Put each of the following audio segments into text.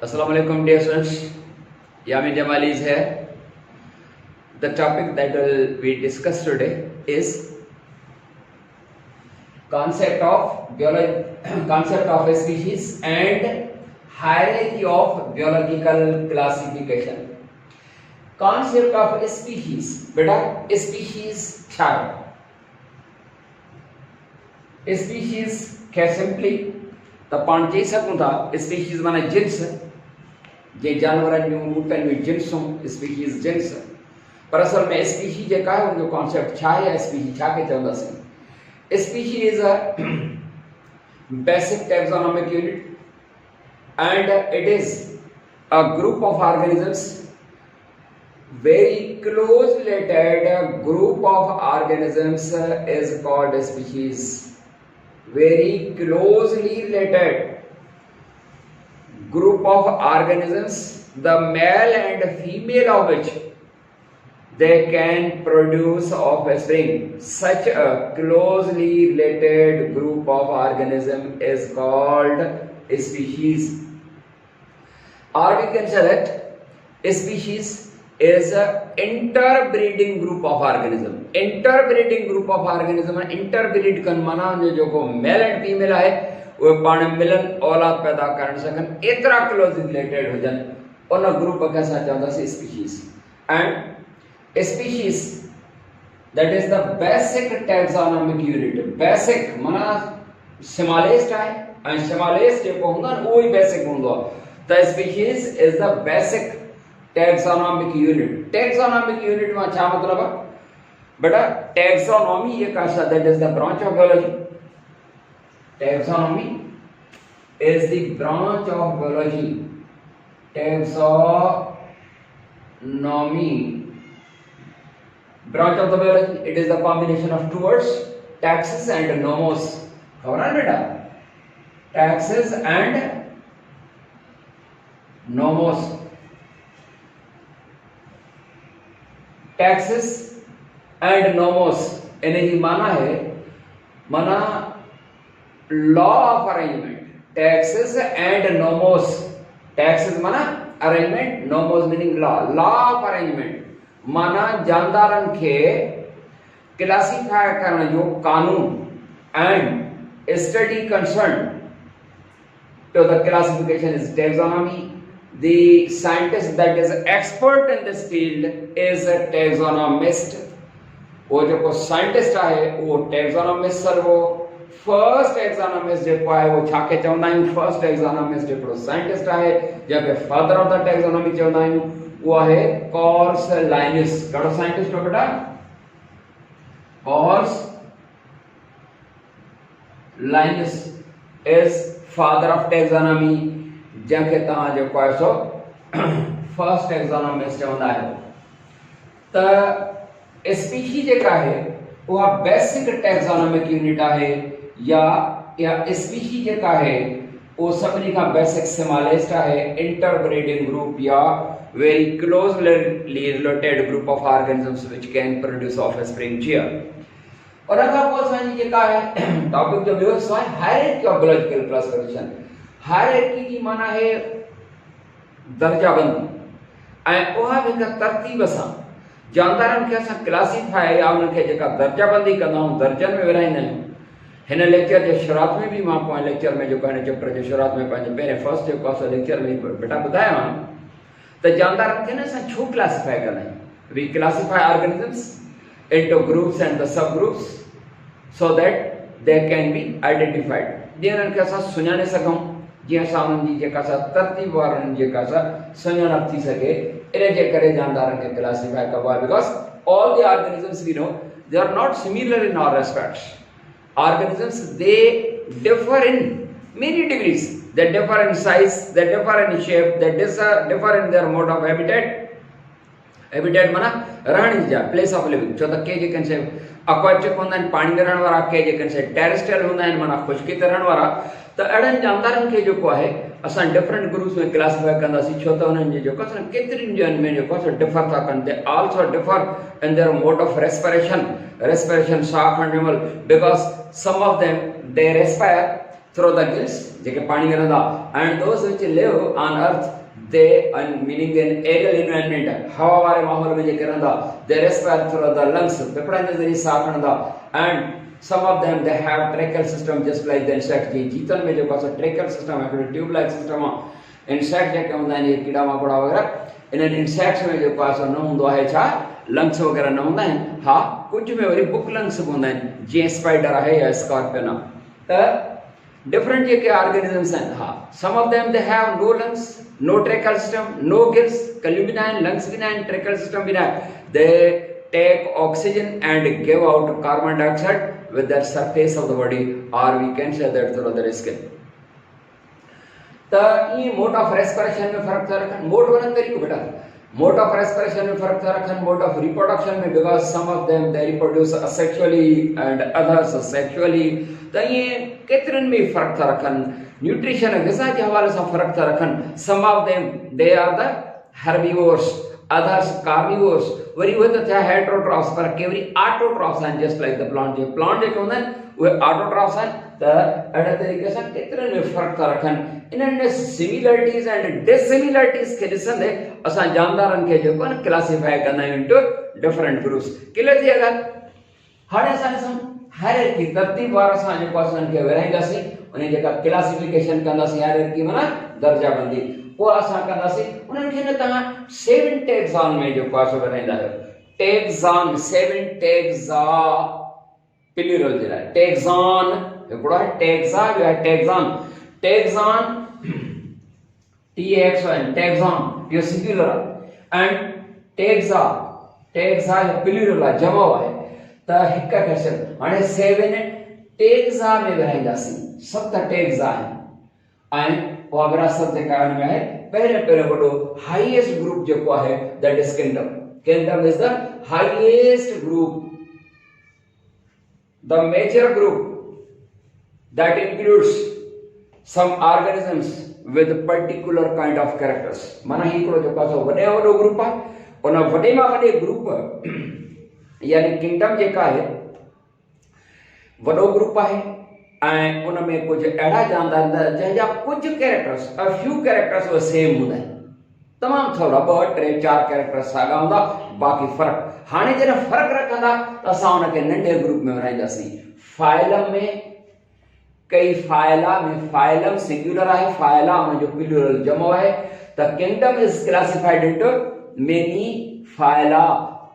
Assalamu alaikum dear students. Yamin Jamali is here. The topic that will be discussed today is concept of biology, concept of a species and hierarchy of biological classification. Concept of a species. बेटा species क्या है? Species क्या simply त पाण चई सघूं था species माना जिन्स जे जानवरनि जूं ॿूटनि जूं जिन्सूं स्पीशीज़ जिन्स पर असल में स्पीशी जेका आहे उनजो कॉन्सेप्ट छा आहे या स्पीशी छा खे चवंदासीं species is a basic taxonomic unit and it is a group of organisms, very close related group of organisms is called a species. Very closely related group of organisms, the male and female of which they can produce offspring. Such a closely related group of organism is called a species. Or we can say that a species is an interbreeding group of organism. Interbreeding group of organism interbreed कन माना जो को male and female है वो पाण मिलन औलाद पैदा करण सकन एतरा क्लोज रिलेटेड हो जन उन ग्रुप के असां चवंदासीं species and species that is the basic taxonomic unit basic माना स्मॉलेस्ट है एंड स्मॉलेस्ट जेको हूंदा वो ही बेसिक हूंदो the species is the basic taxonomic unit taxonomic unit में क्या मतलब है बेटा टैक्सोनॉमी ये का शब्द that is the branch of biology taxonomy is the branch of biology taxonomy branch of the biology it is the combination of two words taxes and nomos खबर है बेटा taxes and nomos taxes and nomos इन्हें माना है माना law of arrangement taxes and nomos taxes माना arrangement nomos meaning law law of arrangement माना जानदारन के क्लासिफाई करने जो कानून and study concern to the classification is taxonomy. The scientist that is expert in this field is a taxonomist. वो जो को साइंटिस्ट है वो टैक्सोनॉमिस्ट सर वो फर्स्ट टैक्सोनॉमिस्ट जेको है वो छा के चवंदा आहियूं फर्स्ट टैक्सोनॉमिस्ट जेको साइंटिस्ट है जंहिंखे फादर ऑफ द टैक्सोनॉमी चवंदा आहियूं वो है कॉर्स लाइनस कहिड़ो साइंटिस्ट हो बेटा कॉर्स Linnaeus is father of taxonomy जंहिंखे तव्हां जेको आहे सो फर्स्ट टैक्सोनॉमिस्ट चवंदा आहियो त स्पीशी जेका आहे उहा बेसिक टैक्सोनॉमिक यूनिट आहे या स्पीशी जेका आहे वो सभिनी खां बेसिक स्मॉलेस्ट आहे इंटरब्रीडिंग ग्रुप या very closely related group of organisms which can produce offspring चियर और अगर पोइ असांजी जेका आहे टॉपिक जो ॿियो हिसो आहे hierarchy of biological classification hierarchy जी माना है दर्जाबंदी ऐं उहा बि हिक तरतीब सां जानदारनि खे असां क्लासिफाई या उन्हनि खे जेका दर्जाबंदी कंदा आहियूं दर्जनि में विरहाईंदा आहियूं हिन लेक्चर जे शुरूआत में भी मां पोइ लेक्चर में जेको हिन चैप्टर जे शुरूआत में पंहिंजे पहिरें फर्स्ट जेको आहे लेक्चर में बेटा ॿुधायो आहे त जानदारनि खे न असां छो क्लासिफाई कंदा आहियूं we classify organisms into groups and the subgroups so that they can be identified जीअं के असां सुञाणे सघूं जीअं असां उन्हनि जी जेका सा तरतीब वारनि जेका सा सुञाणप थी सघे इन जे करे जानदारनि खे क्लासिफाई कबो आहे because all the organisms we know they are not similar in all respects organisms they differ in many degrees they differ in size they differ in shape they differ in their mode of habitat माना रहण जी जॻह place of living छो त के जेकनि से aquatic हूंदा आहिनि पाणी में रहण वारा के जेकनि से टेरेस्ट्रियल हूंदा आहिनि माना खुशकी ते रहण वारा त अहिड़नि जानदारनि खे जेको आहे असां डिफरेंट ग्रुप्स में क्लासिफाई कंदासीं छो त उन्हनि जी जेको असां केतिरनि ॼणनि में जेको असां डिफर था कनि they also differ in their mode of respiration साह खणण महिल because some of them they respire through the gills जेके पानी में रहंदा and those which live on earth they meaning in aerial environment हवा वाले माहौल में जेके रहंदा they respire through the lungs फेफड़नि जे ज़रिए साह खणंदा and some of them they have tracheal system just like the insect जी जीतन में जेको आहे tracheal system है ट्यूब लाइक सिस्टम आहे insect जेके हूंदा आहिनि कीड़ा मकोड़ा वग़ैरह इन्हनि insects में जेको आहे न हूंदो आहे छा लंग्स वग़ैरह न हूंदा आहिनि हा कुझु में वरी बुक लंग्स बि हूंदा आहिनि जीअं स्पाइडर आहे या स्कॉर्पियन आहे त different जेके organisms आहिनि हा some of them they have no lungs no tracheal system no gills कलियूं बि न आहिनि lungs बि न आहिनि tracheal system बि न आहे they take oxygen and give out carbon dioxide with the surface of the body or we can say that through their skin त ये mode of respiration में फर्क था रखन मोड वन तरीको बेटा मोड ऑफ रेस्पिरेशन में फर्क था रखन मोड ऑफ रिप्रोडक्शन में because some of them they reproduce asexually and others sexually त ये केतिरनि में फर्क था रखन न्यूट्रिशन ग़िज़ा जे हवाले सां फर्क था रखन some of them they are the herbivores others carnivores वरी उहे त थिया हेटरोट्रॉफ्स पर के वरी ऑटोट्रॉफ्स आहिनि जस्ट लाइक द प्लांट जेके हूंदा आहिनि उहे ऑटोट्रॉफ्स आहिनि त अहिड़े तरीक़े सां केतिरनि में फ़र्क़ु था रखनि इन्हनि में सिमिलरिटीज़ एंड डिसिमिलरिटीज़ खे ॾिसंदे असां जानदारनि खे जेको आहे न क्लासिफाई कंदा आहियूं इनटू डिफरेंट ग्रुप्स क्लियर थी अगरि हाणे असां ॾिसूं हायरार्की तरतीब वार सां जेको असां खे विरहाईंदासीं उन जेका क्लासिफिकेशन कंदासीं हायरार्की माना दर्जाबंदी पोइ असां कंदासीं उन्हनि खे न तव्हां 7 टैग्ज़ॉन में जेको आहे सो विरहाईंदा आहियो टैग्ज़ॉन 7 टैग्ज़ा प्लूरल जे लाइ टैग्ज़ॉन हिकिड़ो आहे टैग्ज़ा ॿियो आहे टैग्ज़ॉन टैग्ज़ॉन TXON टैग्ज़ॉन इहो सिंगुलर आहे एंड टैग्ज़ा टैग्ज़ा प्लूरल आहे जमो आहे त हिक खे सिर्फ़ हाणे 7 टैग्ज़ा में विरहाईंदासीं 7 टैग्ज़ा आहिनि ऐं पोइ विरासत जेका हुन में आहे पहिरियों वॾो हाईएस्ट ग्रुप जेको आहे that is kingdom kingdom is the highest group the major group that includes some organisms with particular kind of characters माना ही हिकिड़ो जेको आहे वॾे वॾो ग्रुप आहे उन वॾे मां वॾे ग्रुप यानी किंगडम जेका आहे वॾो ग्रुप आहे ऐं उन में कुछ अहिड़ा जानदार आहिनि जंहिंजा कुझु कैरेक्टर्स अ फ्यू कैरेक्टर्स उहे सेम हूंदा आहिनि तमामु थोरा 2 3 4 कैरेक्टर्स साॻा हूंदा बाक़ी फ़र्क़ु हाणे जॾहिं फ़र्क़ु रखंदा त असां उनखे नंढे ग्रुप में विरहाईंदासीं फाइलम में कई फाइला में फाइलम सिंगुलर आहे फाइला उनजो प्लूरल जमो आहे त kingdom is classified into many phyla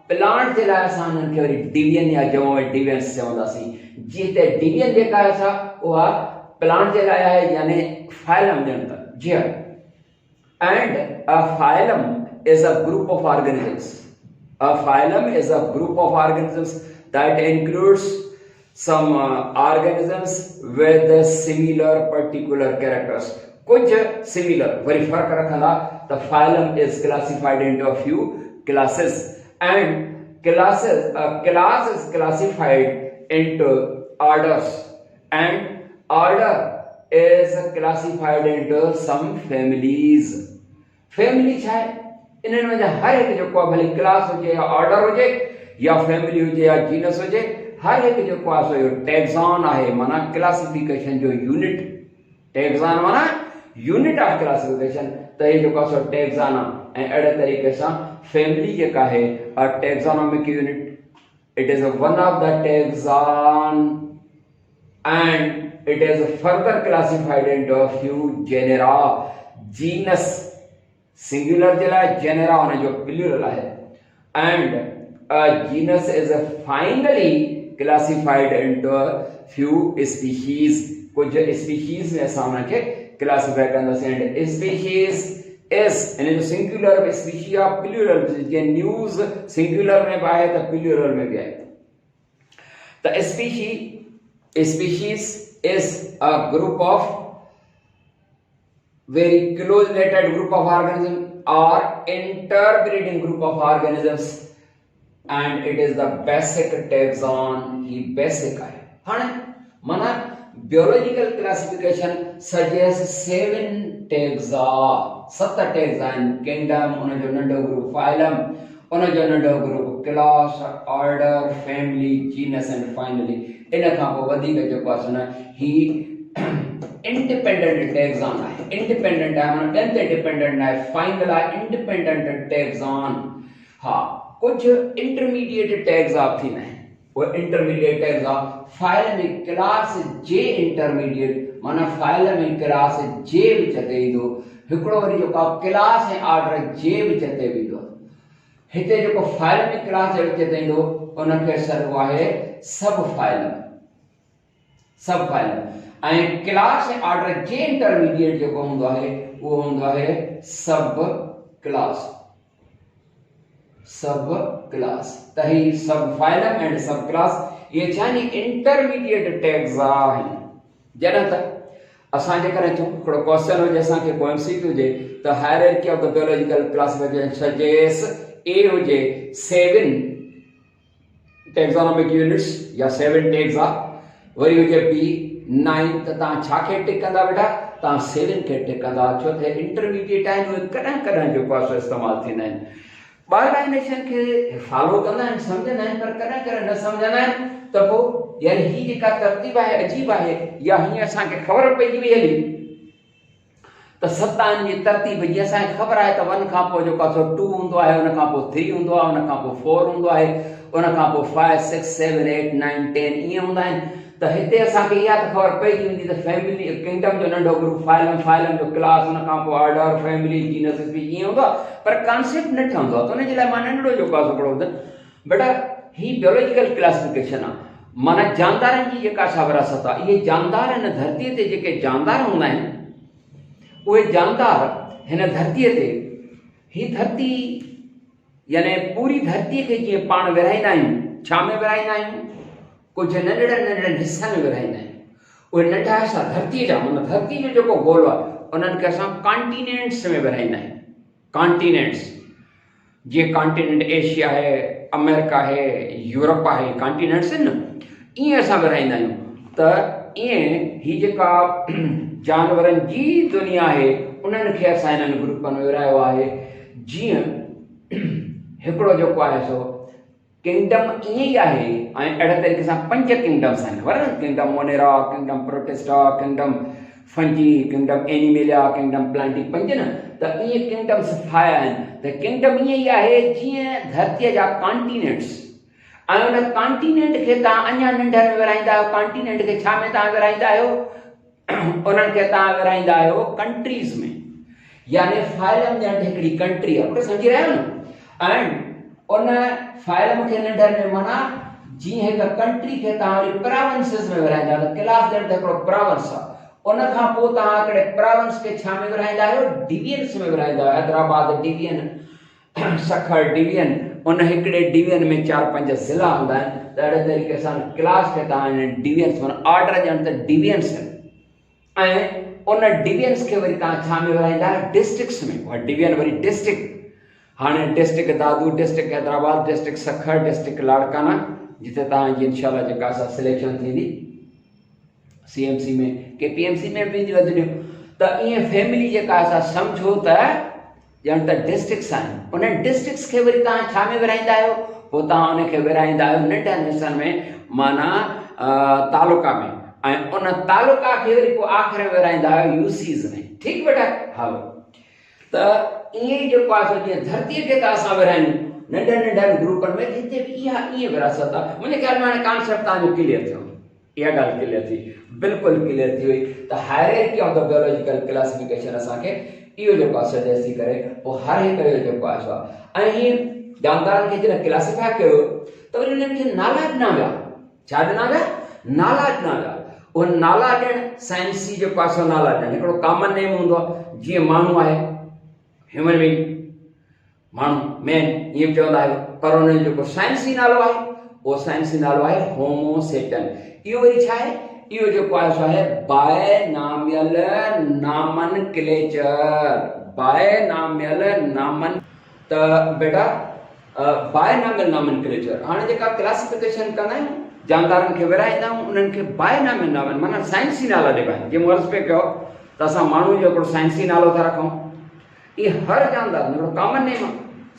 plant जे लाइ असां उन्हनि खे वरी डिवियन या जमो डिवियंस चवंदासीं जीअं त डिवियन जेका आहे छा उहा प्लांट जे लाइ आहे यानी फाइलम ॼण त जी and a phylum is a group of organisms a phylum is a group of organisms that includes some organisms with similar particular characters कुछ similar वरी फर्क रखंदा the phylum is classified into a few classes and classes a class is classified into orders and order is classified into some families family छा आहे इन्हनि में हर हिकु जेको आहे भली क्लास हुजे या ऑर्डर हुजे या फैमिली हुजे या जीनस हुजे हर एक जो पास हो टैक्सॉन आहे माना क्लासिफिकेशन जो यूनिट टैक्सॉन माना यूनिट ऑफ क्लासिफिकेशन त ये जो पास टैक्सॉन ऐं अहिड़े तरीक़े सां फैमिली जेका आहे a taxonomic unit it is one of the taxon and it is further classified into a few genera genus singular जे लाइ जेनेरा उन जो प्लूरल आहे and a genus is finally classified into a few species कुछ species में असां उनखे classify कंदासीं एंड species is यानी जो सिंगुलर में species ऑफ प्लूरल जे न्यूज़ सिंगुलर में भी आहे त प्लूरल में भी आहे त species is a group of very close related group of organisms or interbreeding group of organisms and it is the basic taxon he basic है हाँ माना biological classification suggests 7 taxa 7 taxa kingdom उन जो नंढो ग्रुप phylum उन जो नंढो group class order family genus and finally इन खां पोइ वधीक जेको आहे न ही इंडिपेंडेंट टैक्सॉन है, इंडिपेंडेंट है माना ॿियनि ते डिपेंडेंट आहे, फाइनल आहे इंडिपेंडेंट टैक्सॉन। हा कुछ इंटरमीडिएट टैग्स आप थींदा आहिनि, वो इंटरमीडिएट टैग्स आप फाइल में क्लास जे इंटरमीडिएट माना फाइल में क्लास जे विच ते ईंदो, हिकिड़ो वरी जेको क्लास ऐं ऑर्डर जे विच ते ईंदो। हिते जेको फाइल में क्लास जे विच ते ईंदो उनखे सर्व आहे सब फाइल, सब फाइल ऐं क्लास ऐं ऑर्डर जे इंटरमीडिएट जेको हूंदो आहे उहो हूंदो आहे सब क्लास, सब क्लास। त ही सब फाइल एंड सब क्लास ये छानी इंटरमीडिएट टैग्स आहिनि। जॾहिं त असां जेकॾहिं चऊं हिकिड़ो क्वेश्चन हुजे असांखे को एमसीक्यू हुजे त hierarchy of the biological classification suggest ए हुजे 7 टैक्सोनॉमिक यूनिट्स या 7 टैग्स आ, वरी हुजे बी 9 त तव्हां छा खे टिक कंदा बेटा, तव्हां 7 खे टिक कंदा, छो त इंटरमीडिएट आहिनि उहे कॾहिं कॾहिं जेको आहे इस्तेमालु थींदा आहिनि। बायोडाइनेशन के फॉलो करना है, समझना है, पर करा करा न समझना है तो वो यानी ही जेका तरतीब है अजीब है या ही असा के खबर पई वी हली तो सत्तान जी तरतीब जी असा खबर है तो 1 का पो जो का 2 हुंदो है, उन का पो 3 हुंदो है, उन का पो 4 हुंदो है, उन का पो 5 6 7 8 9 10 ये हुंदा है। तो हिते असा के या तो खबर पई वेंदी तो फैमिली किंगडम जो नंढो ग्रुप फाइलम, फाइलम जो क्लास, उन का पो ऑर्डर, फैमिली, जीनस स्पीशीज ये हुंदो, पर कॉन्सेप्ट न ठंदो तो ने जिला मान नंढो जो का सकड़ो बेटा ही बायोलॉजिकल क्लासिफिकेशन आ माना जानदारन जी जेका सा विरासत आ। ये जानदार न धरती ते जेके जानदार हुंदा आहिनि उहे जानदार हिन धरती ते ही धरती यानी पूरी धरती के जीअं पाण विरहाईंदा आहियूं, छा में विरहाईंदा आहियूं, कुछ नंढड़नि नंढड़नि हिस्सनि में विरहाईंदा आहियूं। उहे नंढा हिस्सा धरती जा माना धरती जो जेको गोलो आहे उन्हनि खे असां कॉन्टिनेंट्स में विरहाईंदा आहियूं। कॉन्टिनेंट्स जीअं कॉन्टिनेंट एशिया है, अमेरिका है, यूरोप है, कॉन्टिनेंट्स आहिनि न, ईअं असां विरहाईंदा आहियूं। त ईअं ही जेका जानवरनि जी दुनिया आहे उन्हनि खे असां हिननि ग्रुपनि में विरहायो आहे। जीअं हिकिड़ो जेको आहे सो किंगडम ईअं ई आहे ऐं अहिड़े तरीक़े सां 5 किंगडम्स आहिनि, ख़बर न, kingdom Monera, kingdom protista, kingdom fungi, kingdom animalia, kingdom Plantae, 5 न, त ईअं किंगडम्स ठाहिया आहिनि। त किंगडम ईअं ई आहे जीअं धरतीअ जा कॉन्टिनेंट्स ऐं उन कॉन्टिनेंट खे तव्हां अञा नंढनि में विरहाईंदा आहियो। कॉन्टिनेंट खे छा में तव्हां विरहाईंदा आहियो, उन्हनि खे तव्हां विरहाईंदा आहियो कंट्रीज़ में, यानी फाइलम ॼण हिकिड़ी कंट्री आहे, पूरो सम्झी रहियो न। एंड उन फाइलम खे नंढनि में माना जीअं हिकु कंट्री खे तव्हां वरी प्रोविंसेस में विरहाईंदा आहियो, क्लास ॼण त हिकिड़ो प्रोविंस आहे, उन खां पोइ तव्हां हिकिड़े प्रोविंस खे छा में विरहाईंदा आहियो, डिवीजन्स में विरहाईंदा आहियो। हैदराबाद डिवीजन, सखर डिवीजन, उन हिकिड़े डिवीजन में 4-5 ज़िला हूंदा आहिनि। त अहिड़े तरीक़े सां क्लास खे तव्हां हिन डिवीजन्स माना ऑर्डर ॼण त डिवीजन्स आहिनि ऐं उन डिवीजन्स खे वरी तव्हां छा में विरहाईंदा आहियो, डिस्ट्रिक्ट्स में। उहा डिवीजन वरी डिस्ट्रिक्ट, हाणे district Dadu, district Hyderabad, district Sukkur, district Larkana, जिते तव्हांजी इंशाल्लाह जेका असां सिलेक्शन थींदी CMC में, KPMC में वेंदी वधंदियूं। त ईअं फैमिली जेका असां सम्झो त ॼण त डिस्ट्रिक्ट्स आहिनि, उन डिस्ट्रिक्ट्स खे वरी तव्हां छा में विरहाईंदा आहियो, पोइ तव्हां उनखे विरहाईंदा आहियो नंढनि हिसनि में माना तालुका में, ऐं उन तालुका खे वरी पोइ आख़िर में विरहाईंदा आहियो UCs में। ठीकु बेटा, हलो त ईअं ई जेको आहे सो जीअं धरतीअ खे त असां विरहायूं नंढनि नंढनि ग्रुपनि में, हिते बि इहा ईअं विरासत आहे। मुंहिंजे ख़्याल में हाणे कॉन्सेप्ट तव्हांजो क्लियर थियो, इहा ॻाल्हि क्लियर थी, बिल्कुलु क्लियर थी वई। त hierarchy of the biological classification असांखे इहो जेको आहे सजेस्ट थी करे पोइ हर हिकु जो जेको आहे सो ऐं हीअं जानदारनि खे जॾहिं क्लासिफाई कयो त वरी हुननि खे नाला ॾिना विया। छा ॾिना विया, नाला ॾिना विया। उहे नाला ॾियणु साइंसी जेको आहे सो नाला ॾियणु, हिकिड़ो कॉमन नेम हूंदो आहे, जीअं माण्हू आहे ह्यूमन बीइंग, माण्हू मैन ईअं चवंदा आहियो, पर हुनजो जेको साइंसी नालो आहे उहो साइंसी नालो आहे होमो सेपियन। इहो वरी छा आहे, इहो जेको आहे सो आहे बायनामियल नॉमनक्लेचर, बायनामियल नॉमन। त बेटा बायनामियल नॉमनक्लेचर, हाणे जेका क्लासिफिकेशन कंदा आहियूं जानदारनि खे विरहाईंदा आहियूं, उन्हनि खे बायनामियल नॉमन माना साइंसी नाला ॾिबा आहिनि। जीअं वर्स पे कयो त असां माण्हू जो हिकिड़ो साइंसी नालो था रखूं, इहे हर जानदार हिकिड़ो कॉमन नेम आहे।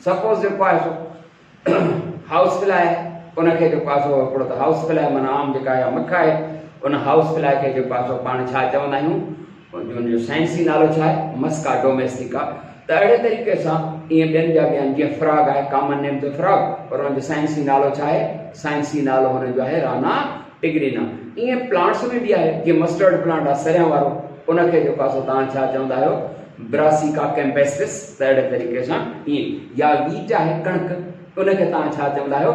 सपोज़ जेको आहे सो हाउस फ्लाई आहे, उनखे जेको आहे सो हिकिड़ो त हाउस फ्लाई माना आम जेका आहे मख आहे, उन हाउस फ्लाई खे जेको आहे सो पाण छा चवंदा आहियूं, उनजो साइंसी नालो छा आहे, मस्का डोमेस्टिका। त अहिड़े तरीक़े सां ईअं ॿियनि जा बि आहिनि, जीअं फ्रॉग आहे, कॉमन नेम त फ्रॉग, पर हुनजो साइंसी नालो छा आहे, साइंसी नालो हुनजो आहे राना टिग्रिना। ईअं प्लांट्स में बि आहे, जीअं मस्टर्ड प्लांट आहे सरियां वारो, उनखे जेको आहे सो तव्हां छा चवंदा आहियो, ब्रासिका कैम्पेस्टिस। त अहिड़े तरीक़े सां ईअं, या वीट आहे कणक, उनखे तव्हां छा चवंदा आहियो,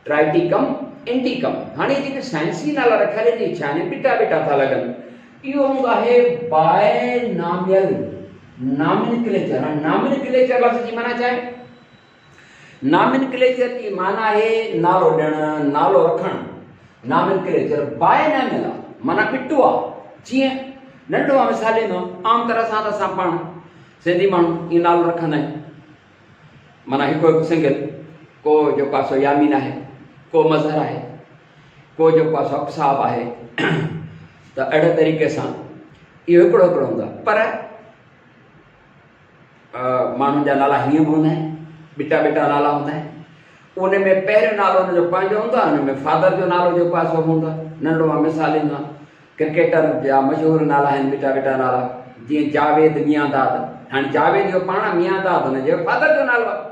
ट्राइटिकम इंटिकम। हाणे जेके साइंसी नाला रखियल आहिनि छा आहिनि, बिटा बिटा था लॻनि। इहो हूंदो आहे बायनामियल नॉमेनक्लेचर। नॉमेनक्लेचर लफ़्ज़ जी माना छा आहे, नॉमेनक्लेचर जी माना आहे नालो ॾियणु, नालो रखणु। नॉमेनक्लेचर बायनामियल माना बिटू आहे। जीअं नंढो आहे, मिसाल ॾींदो, आम तरह सां त असां पाण सिंधी माण्हू इहो नालो रखंदा आहियूं, माना हिकु हिकु सिंगल, को जेको आहे सो यामीन आहे, को मज़हर आहे, को जेको आहे सो अक्साब आहे। त अहिड़े तरीक़े सां इहो हिकिड़ो हिकिड़ो हूंदो आहे। पर माण्हुनि जा नाला हीअं बि हूंदा आहिनि, बिटा बिटा नाला हूंदा आहिनि। उन में पहिरियों नालो हुनजो पंहिंजो हूंदो आहे, हुन में फादर जो नालो जेको आहे सो हूंदो आहे। नंढो आहे, मिसाल ईंदो आहे, क्रिकेटर जा मशहूरु नाला आहिनि बिटा बिटा नाला, जीअं जावेद मियांदाद। हाणे जावेद जो पाण मियांदाद हुनजे फादर जो नालो आहे।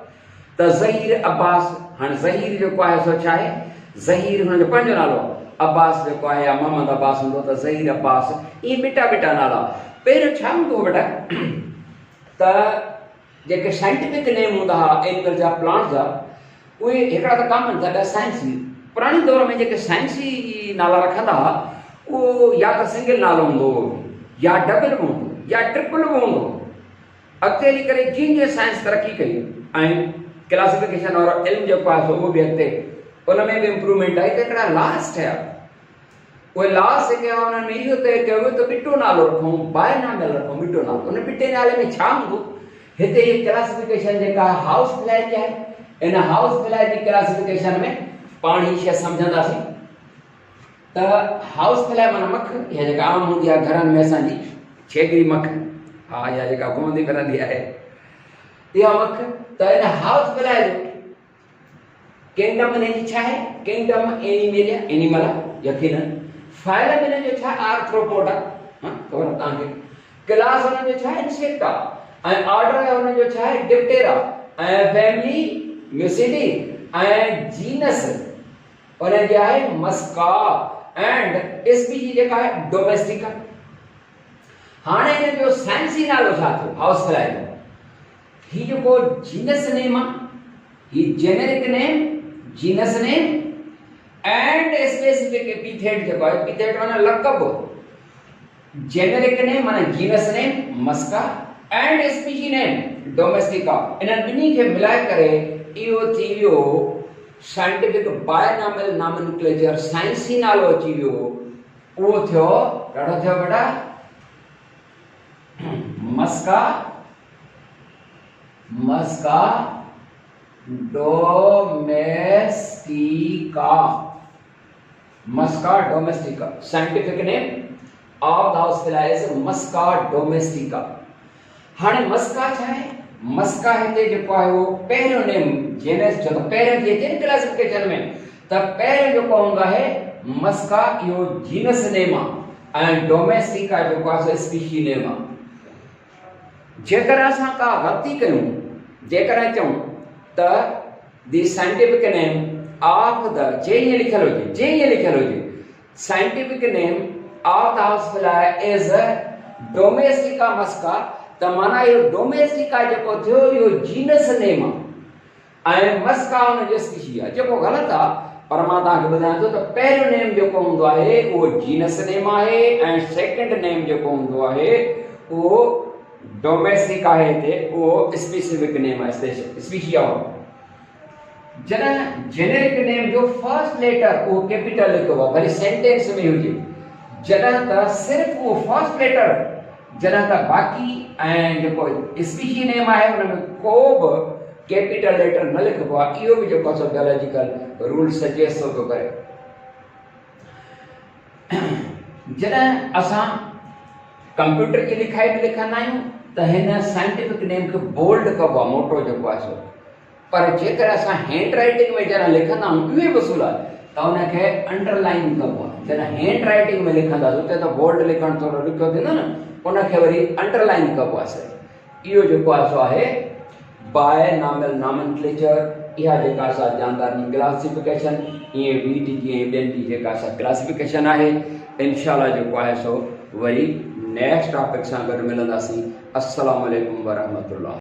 त ज़हीर अब्बास, हाणे ज़हीर जेको आहे सो छा आहे, ज़हीर हुनजो पंहिंजो नालो आहे। अब्बास जेको आहे, या मोहम्मद अब्बास हूंदो त ज़हीर अब्बास। इहे बिटा बिटा नाला। पहिरियों छा हूंदो हो बेटा, त जेके साइंटिफिक नेम हूंदा हुआ एनिमल जा, प्लांट जा, उहे हिकिड़ा त कॉमन था, ॿिया साइंसी। पुराणे दौर में जेके साइंसी नाला रखंदा हुआ, उहो या त सिंगल नालो हूंदो हो, या डबल बि हूंदो, या ट्रिपल बि हूंदो। अॻिते हली करे जीअं जीअं साइंस तरक़ी कई ऐं क्लासिफिकेशन और इल्मु जेको आहे सो उहो बि अॻिते, उन में बि इम्प्रूवमेंट आई। त हिकिड़ा लॉस ठहिया। उहे लॉस जेके आहे उन्हनि में इहो तइ कयो त बिटो नालो रखूं, बायनामियल रखूं, बिटो नालो। उन बिटे नाले में छा हूंदो, हिते ये क्लासिफिकेशन जेका हाउस फ्लाई जी आहे, इन हाउस फ्लाई जी क्लासिफिकेशन में पाण ही शइ सम्झंदासीं त हाउस फ्लाई माना मख, इहा जेका आम हूंदी आहे घरनि में असांजी छेगरी मख, हा, इहा जेका घुमंदी फिरंदी आहे, इहा मख। त इन हाउस फ्लाई जो किंगडम हिनजी छा आहे, किंगडम एनिमलिया, एनिमल आहे यकीनन। फाइलम हिनजो छा, आर्थ्रोपोडा, ख़बर आहे तव्हांखे। क्लास हुनजो छा आहे, इंसेक्टा। ऐं ऑर्डर है हुनजो छा आहे, डिप्टेरा। ऐं फैमिली म्यूसिडी। ऐं जीनस हुनजी आहे मस्का। एंड स्पीशीज जेका आहे डोमेस्टिका। हाणे हिन जो साइंसी नालो छा थियो, हाउस फ्लाई जो। ही जेको जीनस नेम आहे, ही generic name, genus name and specific epithet जेको आहे, एपिथेट माना लक़ब। जेनेरिक नेम माना genus name musca and species name domestica. इन्हनि ॿिन्ही खे मिलाए करे इहो थी वियो साइंटिफिक बायनामियल नॉमेनक्लेचर, साइंसी नालो अची वियो। उहो थियो, ॾाढो थियो बेटा, musca, musca domestica. Musca domestica, scientific name of the house fly is musca domestica. हाणे मस्का छा आहे, मस्का हिते जेको आहे उहो पहिरियों नेम, जेनस जो त पहिरियों थी अचे क्लासिफिकेशन में, त पहिरियों जेको हूंदो आहे मस्का, इहो जीनस नेम आहे, ऐं डोमेस्टिका जेको आहे स्पीशी नेम आहे। जेकर असां का ग़लती कयूं, जेकर चऊं त the scientific name of the, जे ईअं लिखियल हुजे, जे ईअं लिखियल हुजे, scientific name of the house fly is domestica musca, त माना इहो डोमेस्टिका जेको थियो इहो जीनस नेम आहे ऐं मस्का हुनजो स्पीशी आहे, जेको ग़लति आहे। पर मां तव्हांखे ॿुधायां थो त पहिरियों नेम जेको हूंदो आहे उहो जीनस नेम आहे ऐं सेकेंड नेम जेको हूंदो आहे उहो डोमेस्टिक आहे। हिते उहो स्पेसिफिक नेम आहे, स्पीशी आहे। जॾहिं जेनेरिक नेम जो फर्स्ट लेटर उहो कैपिटल लिखिबो आहे, वरी सेंटेंस में हुजे, जॾहिं त सिर्फ़ु उहो फर्स्ट लेटर, जॾहिं त बाक़ी ऐं जेको स्पीशी नेम आहे हुन में को बि कैपिटल लेटर न लिखिबो आहे। इहो बि जेको आहे बायोलॉजिकल रूल सजेस्ट थो करे। जॾहिं असां कंप्यूटर जी लिखाई बि लिखंदा आहियूं त हिन साइंटिफिक नेम खे बोल्ड कबो आहे, मोटो जेको आहे सो। पर जेकर असां हैंड राइटिंग में जॾहिं लिखंदा आहियूं, इहो बि उसूल आहे त हुनखे अंडरलाइन कबो आहे। जॾहिं हैंड राइटिंग में लिखंदासीं उते त बोल्ड लिखणु थोरो ॾुखियो थींदो न, उनखे वरी अंडरलाइन कबो आहे सर। इहो जेको आहे सो आहे बायनॉमिनल नॉमेनक्लेचर, इहा जेका असां जानदानी क्लासिफिकेशन, ईअं वीट जी ऐं ॿियनि जी जेका असां क्लासिफिकेशन आहे। इंशाल्लाह जेको आहे सो वरी नेक्स्ट टॉपिक सां गॾु मिलंदासीं। अस्सलाम वालेकुम वरहमतुल्लाह।